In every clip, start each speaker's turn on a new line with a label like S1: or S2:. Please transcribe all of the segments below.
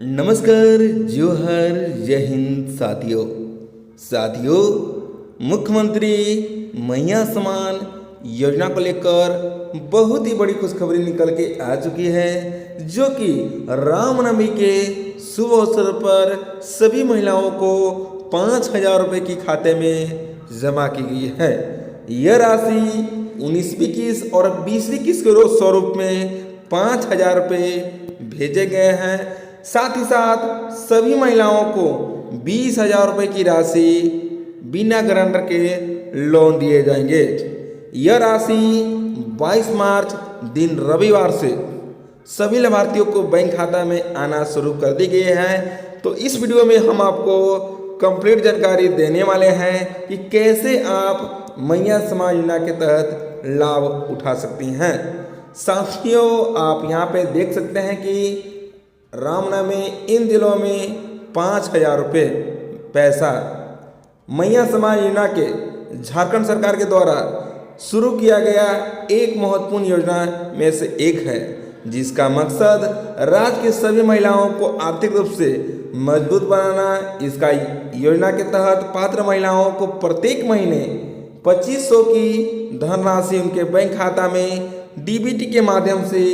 S1: नमस्कार, जोहर, जय हिंद साथियों। मुख्यमंत्री मैया समान योजना को लेकर बहुत ही बड़ी खुशखबरी निकल के आ चुकी है, जो कि रामनवमी के शुभ अवसर पर सभी महिलाओं को 5,000 रुपये की खाते में जमा की गई है। यह राशि 19वीं किस्त और 20वीं किस्त के स्वरूप में 5,000 रुपये भेजे गए हैं। साथ ही साथ सभी महिलाओं को 20,000 रुपये की राशि बिना गारंटर के लोन दिए जाएंगे। यह राशि 22 मार्च दिन रविवार से सभी लाभार्थियों को बैंक खाता में आना शुरू कर दी गई है। तो इस वीडियो में हम आपको कंप्लीट जानकारी देने वाले हैं कि कैसे आप मैया समान योजना के तहत लाभ उठा सकती हैं। साथियों, आप यहाँ पे देख सकते हैं कि रामनवमी इन दिनों में 5,000 रुपये पैसा मैया समाज योजना के झारखंड सरकार के द्वारा शुरू किया गया एक महत्वपूर्ण योजना में से एक है, जिसका मकसद राज्य की सभी महिलाओं को आर्थिक रूप से मजबूत बनाना। इसका योजना के तहत पात्र महिलाओं को प्रत्येक महीने 2,500 की धनराशि उनके बैंक खाता में डीबीटी के माध्यम से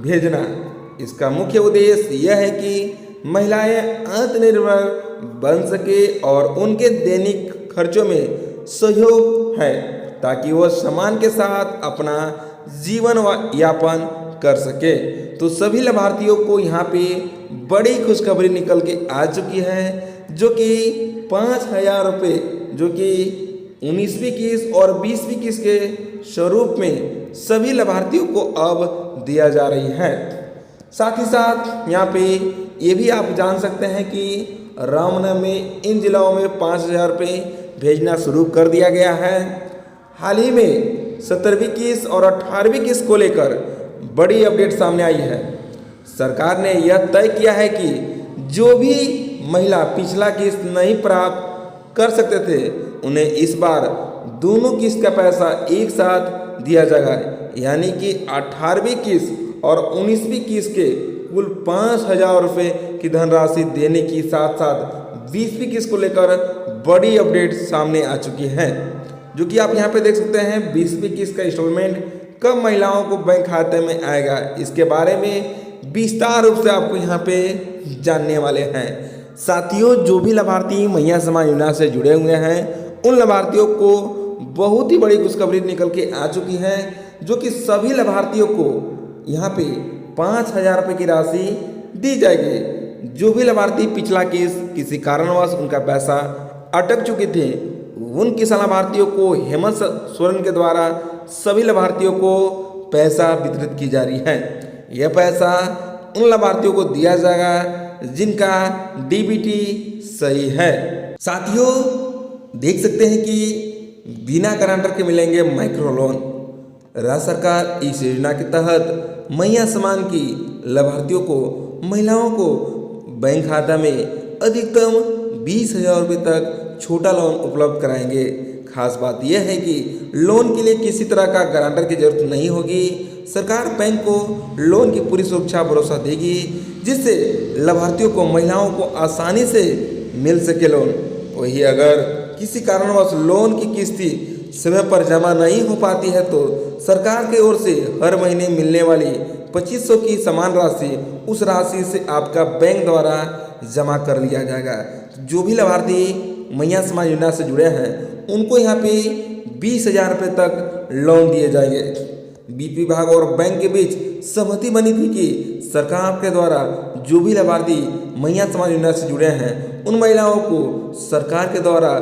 S1: भेजना। इसका मुख्य उद्देश्य यह है कि महिलाएं आत्मनिर्भर बन सके और उनके दैनिक खर्चों में सहयोग है, ताकि वह सम्मान के साथ अपना जीवन यापन कर सके। तो सभी लाभार्थियों को यहाँ पे बड़ी खुशखबरी निकल के आ चुकी है, जो कि 5,000 रुपये जो कि 19वीं किस्त और 20वीं किस्त के स्वरूप में सभी लाभार्थियों को अब दिया जा रही है। साथ ही साथ यहाँ पे ये भी आप जान सकते हैं कि रामनवमी इन जिलों में 5,000 रुपये भेजना शुरू कर दिया गया है। हाल ही में 17वीं किस्त और 18वीं किस्त को लेकर बड़ी अपडेट सामने आई है। सरकार ने यह तय किया है कि जो भी महिला पिछला किस्त नहीं प्राप्त कर सकते थे, उन्हें इस बार दोनों किस्त का पैसा एक साथ दिया जाएगा, यानी कि 18वीं किस्त और 19वीं किस्त के कुल 5,000 रुपये की धनराशि देने की साथ साथ 20वीं किस्त को लेकर बड़ी अपडेट सामने आ चुकी है, जो कि आप यहाँ पे देख सकते हैं। 20वीं किस्त का इंस्टॉलमेंट कब महिलाओं को बैंक खाते में आएगा, इसके बारे में विस्तार रूप से आपको यहाँ पे जानने वाले हैं। साथियों, जो भी लाभार्थी मैया समान योजना से जुड़े हुए हैं, उन लाभार्थियों को बहुत ही बड़ी खुशखबरी निकल के आ चुकी है, जो कि सभी लाभार्थियों को यहाँ पे 5,000 रुपये की राशि दी जाएगी। जो भी लाभार्थी पिछला किस्त किसी कारणवश उनका पैसा अटक चुके थे, उन किसान लाभार्थियों को हेमंत सोरेन के द्वारा सभी लाभार्थियों को पैसा वितरित की जा रही है। यह पैसा उन लाभार्थियों को दिया जाएगा जिनका डीबीटी सही है। साथियों, देख सकते हैं कि बिना गारंटर के मिलेंगे माइक्रो लोन। राज्य सरकार इस योजना के तहत मैया समान की लाभार्थियों को महिलाओं को बैंक खाता में अधिकतम 20,000 रुपये तक छोटा लोन उपलब्ध कराएंगे। खास बात यह है कि लोन के लिए किसी तरह का गारंटर की जरूरत नहीं होगी। सरकार बैंक को लोन की पूरी सुरक्षा भरोसा देगी, जिससे लाभार्थियों को महिलाओं को आसानी से मिल सके लोन। वही अगर किसी कारणवश लोन की किस्ती समय पर जमा नहीं हो पाती है, तो सरकार की ओर से हर महीने मिलने वाली 2,500 की समान राशि उस राशि से आपका बैंक द्वारा जमा कर लिया जाएगा। जो भी लाभार्थी मैया समान योजना से जुड़े हैं, उनको यहाँ पे 20,000 रुपये तक लोन दिए जाएंगे। वित्त विभाग और बैंक के बीच सहमति बनी थी कि सरकार के द्वारा जो भी लाभार्थी मैया समान योजना से जुड़े हैं, उन महिलाओं को सरकार के द्वारा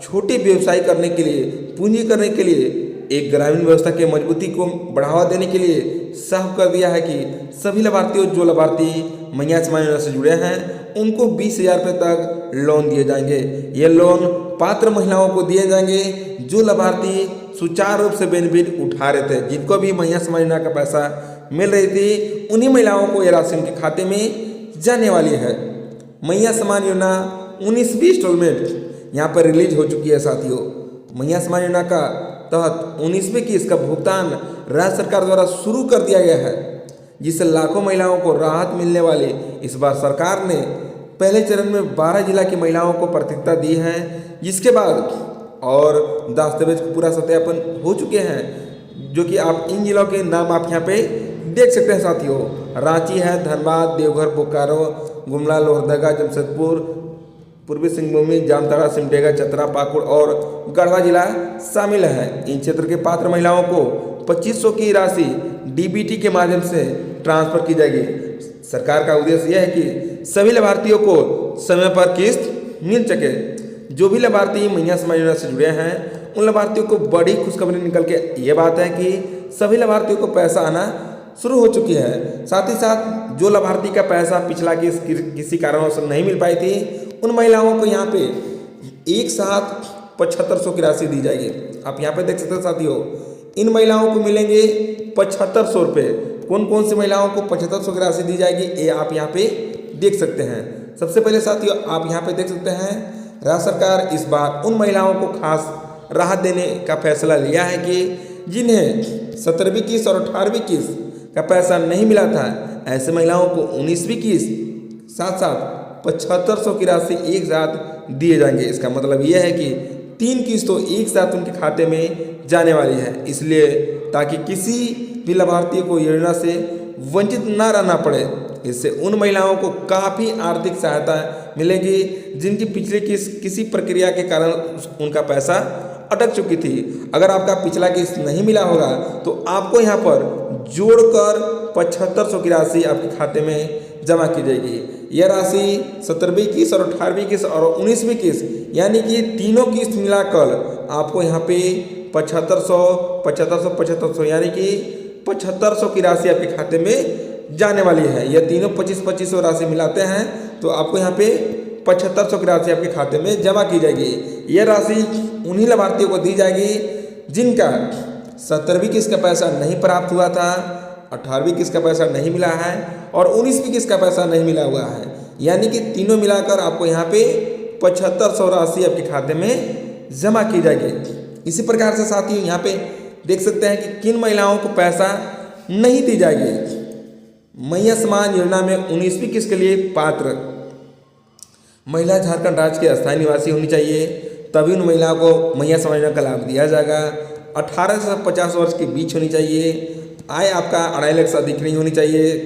S1: छोटे व्यवसाय करने के लिए, पूंजी करने के लिए, एक ग्रामीण व्यवस्था के मजबूती को बढ़ावा देने के लिए साफ कर दिया है कि सभी लाभार्थियों जो लाभार्थी मैया समान योजना से जुड़े हैं, उनको 20,000 रुपये तक लोन दिए जाएंगे। ये लोन पात्र महिलाओं को दिए जाएंगे जो लाभार्थी सुचारू रूप से बेनिफिट उठा रहे थे। जिनको भी मैया समान योजना का पैसा मिल रही थी, उन्हीं महिलाओं को ये राशि उनके खाते में जाने वाली है। मैया समान योजना 19वीं इंस्टॉलमेंट यहाँ पर रिलीज हो चुकी है। साथियों, मैया समान योजना का तहत 19वीं किस्त का भुगतान राज्य सरकार द्वारा शुरू कर दिया गया है। जिससे लाखों महिलाओं को राहत मिलने वाली। इस बार सरकार ने पहले चरण में 12 जिला की महिलाओं को प्राथमिकता दी है, जिसके बाद और दस्तावेज पूरा सत्यापन हो चुके हैं, जो कि आप इन जिलों के नाम आप यहाँ पे देख सकते हैं साथियों। रांची है, धनबाद, देवघर, बोकारो, गुमला, लोहरदगा, जमशेदपुर, पूर्वी सिंहभूम, जामताड़ा, सिमडेगा, चतरा, पाकुड़ और गढ़वा जिला शामिल है। इन क्षेत्र के पात्र महिलाओं को 2500 की राशि डीबीटी के माध्यम से ट्रांसफर की जाएगी। सरकार का उद्देश्य यह है कि सभी लाभार्थियों को समय पर किस्त मिल सके। जो भी लाभार्थी मैया समाज योजना से जुड़े हैं उन लाभार्थियों को बड़ी खुशखबरी निकल के ये बात है कि सभी लाभार्थियों को पैसा आना शुरू हो चुकी है। साथ ही साथ जो लाभार्थी का पैसा पिछला किसी कारणों से नहीं मिल पाई थी, उन महिलाओं को यहाँ पे एक साथ 7500 की राशि दी जाएगी। आप यहाँ पे देख सकते हैं साथियों, इन महिलाओं को मिलेंगे 7500 रुपये। कौन कौन सी महिलाओं को 7500 की राशि दी जाएगी ये आप यहाँ पे देख सकते हैं। सबसे पहले साथियों आप यहाँ पे देख सकते हैं, राज्य सरकार इस बार उन महिलाओं को खास राहत देने का फैसला लिया है कि जिन्हें 17वीं किस्त और 18वीं किस्त का पैसा नहीं मिला था, ऐसे महिलाओं को 19वीं किस्त साथ साथ 7500 की राशि एक साथ दिए जाएंगे। इसका मतलब यह है कि 3 किस्तों एक साथ उनके खाते में जाने वाली है, इसलिए ताकि किसी भी लाभार्थी को योजना से वंचित ना रहना पड़े। इससे उन महिलाओं को काफ़ी आर्थिक सहायता मिलेगी जिनकी पिछले किसी प्रक्रिया के कारण उनका पैसा अटक चुकी थी। अगर आपका पिछला किस्त नहीं मिला होगा तो आपको यहाँ पर जोड़कर 7500 की राशि आपके खाते में जमा की जाएगी। यह राशि 17वीं किस्त और 18वीं किस्त और 19वीं किस्त यानी कि तीनों किस्त मिलाकर आपको यहाँ पे 7500 यानी कि 7500 की राशि आपके खाते में जाने वाली है। यह तीनों 2500 राशि मिलाते हैं तो आपको यहाँ पे 7500 की राशि आपके खाते में जमा की जाएगी। यह राशि उन्हीं लाभार्थियों को दी जाएगी जिनका 17वीं किस्त का पैसा नहीं प्राप्त हुआ था, 18वीं किस्त का पैसा नहीं मिला है और 19वीं किस्त का पैसा नहीं मिला हुआ है। यानी कि तीनों मिलाकर आपको यहाँ पे 7500 राशि आपके खाते में जमा की जाएगी। इसी प्रकार से साथियों यहाँ पे देख सकते हैं कि किन महिलाओं को पैसा नहीं दी जाएगी। मैया समान योजना में 19वीं किस्त के लिए पात्र महिला झारखंड राज्य के अस्थायी निवासी होनी चाहिए, तभी उन महिलाओं को मैया समान योजना का लाभ दिया जाएगा। 18 से 50 वर्ष के बीच होनी चाहिए। आय आपका 2.5 लाख से अधिक नहीं होनी चाहिए।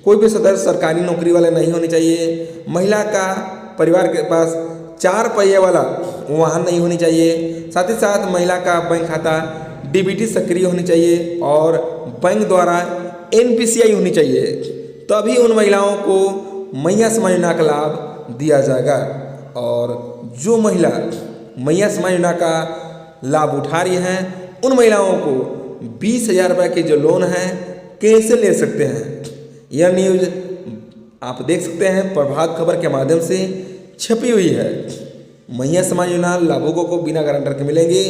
S1: कोई भी सदस्य सरकारी नौकरी वाले नहीं होनी चाहिए। महिला का परिवार के पास 4 पहिए वाला वाहन नहीं होनी चाहिए। साथ ही साथ महिला का बैंक खाता डीबीटी सक्रिय होनी चाहिए और बैंक द्वारा NPCI होनी चाहिए, तभी उन महिलाओं को मैया समान योजना का लाभ दिया जाएगा। और जो महिला मैया समान योजना का लाभ उठा रही हैं उन महिलाओं को 20,000 रुपये के जो लोन है कैसे ले सकते हैं, यह न्यूज़ आप देख सकते हैं प्रभात खबर के माध्यम से छपी हुई है। मैया समान योजना लाभुकों को बिना गारंटर के मिलेंगे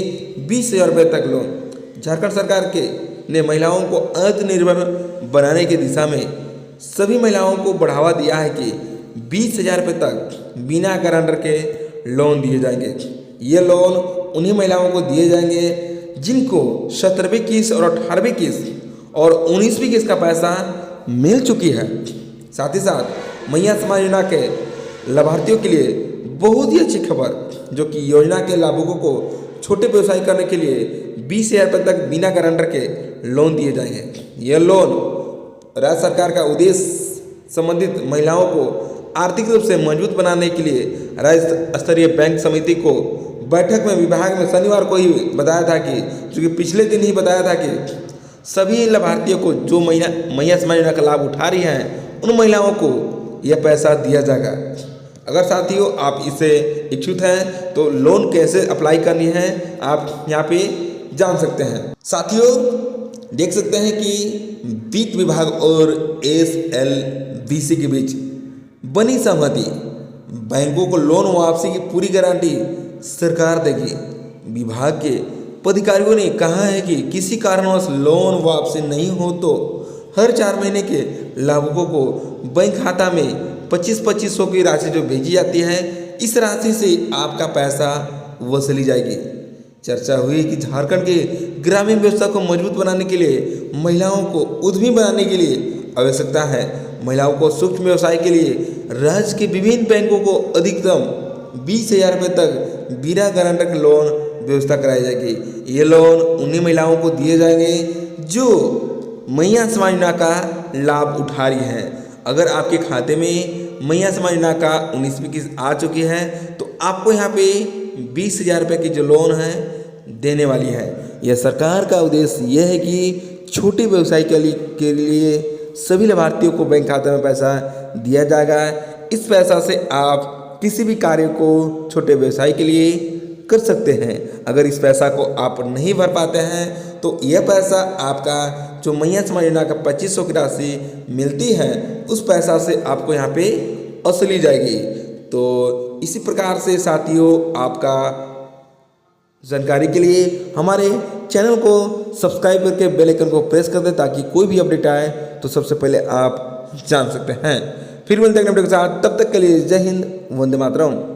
S1: 20,000 रुपये तक लोन। झारखंड सरकार ने महिलाओं को आत्मनिर्भर बनाने की दिशा में सभी महिलाओं को बढ़ावा दिया है कि 20,000 रुपये तक बिना गारंटर के लोन दिए जाएंगे। ये लोन उन्हीं महिलाओं को दिए जाएंगे जिनको 17वीं किस्त और 18वीं किस्त और 19वीं किस्त का पैसा मिल चुकी है। साथ ही साथ मैया समान योजना के लाभार्थियों के लिए बहुत ही अच्छी खबर, जो कि योजना के लाभुकों को छोटे व्यवसाय करने के लिए 20,000 रुपये तक बिना गारंटर के लोन दिए जाएंगे। यह लोन राज्य सरकार का उद्देश्य संबंधित महिलाओं को आर्थिक रूप से मजबूत बनाने के लिए राज्य स्तरीय बैंक समिति को बैठक में विभाग में शनिवार को ही बताया था कि, चूँकि पिछले दिन ही बताया था कि सभी लाभार्थियों को जो मैया समान योजना का लाभ उठा रही हैं उन महिलाओं को यह पैसा दिया जाएगा। अगर साथियों आप इससे इच्छुक हैं तो लोन कैसे अप्लाई करनी है आप यहाँ पे जान सकते हैं। साथियों देख सकते हैं कि वित्त विभाग और SLBC के बीच बनी सहमति, बैंकों को लोन वापसी की पूरी गारंटी सरकार देगी। विभाग के पदाधिकारियों ने कहा है कि किसी कारणवश लोन वापसी नहीं हो तो हर 4 महीने के लाभुकों को बैंक खाता में 2500 की राशि जो भेजी जाती है, इस राशि से आपका पैसा वसूली जाएगी। चर्चा हुई कि झारखंड के ग्रामीण व्यवस्था को मजबूत बनाने के लिए, महिलाओं को उद्यमी बनाने के लिए आवश्यकता है। महिलाओं को सूक्ष्म व्यवसाय के लिए राज्य के विभिन्न बैंकों को अधिकतम 20,000 रुपये तक बिना गारंटर के लोन व्यवस्था कराई जाएगी। ये लोन उन्हीं महिलाओं को दिए जाएंगे जो मैया समाज योजना का लाभ उठा रही हैं। अगर आपके खाते में मैया समाज योजना का 19वीं किस्त आ चुकी है तो आपको यहाँ पे 20,000 रुपये की जो लोन है देने वाली है। यह सरकार का उद्देश्य यह है कि छोटे व्यवसाय के लिए सभी लाभार्थियों को बैंक खाते में पैसा दिया जाएगा। इस पैसा से आप किसी भी कार्य को छोटे व्यवसाय के लिए कर सकते हैं। अगर इस पैसा को आप नहीं भर पाते हैं तो यह पैसा आपका जो मैया समाज योजना का 2500 की राशि मिलती है उस पैसा से आपको यहाँ पे असली जाएगी। तो इसी प्रकार से साथियों, आपका जानकारी के लिए हमारे चैनल को सब्सक्राइब करके बेल आइकन को प्रेस कर दें ताकि कोई भी अपडेट आए तो सबसे पहले आप जान सकते हैं। फिर मिलते हैं अपडेट के साथ, तब तक के लिए जय हिंद, वंदे मातरम।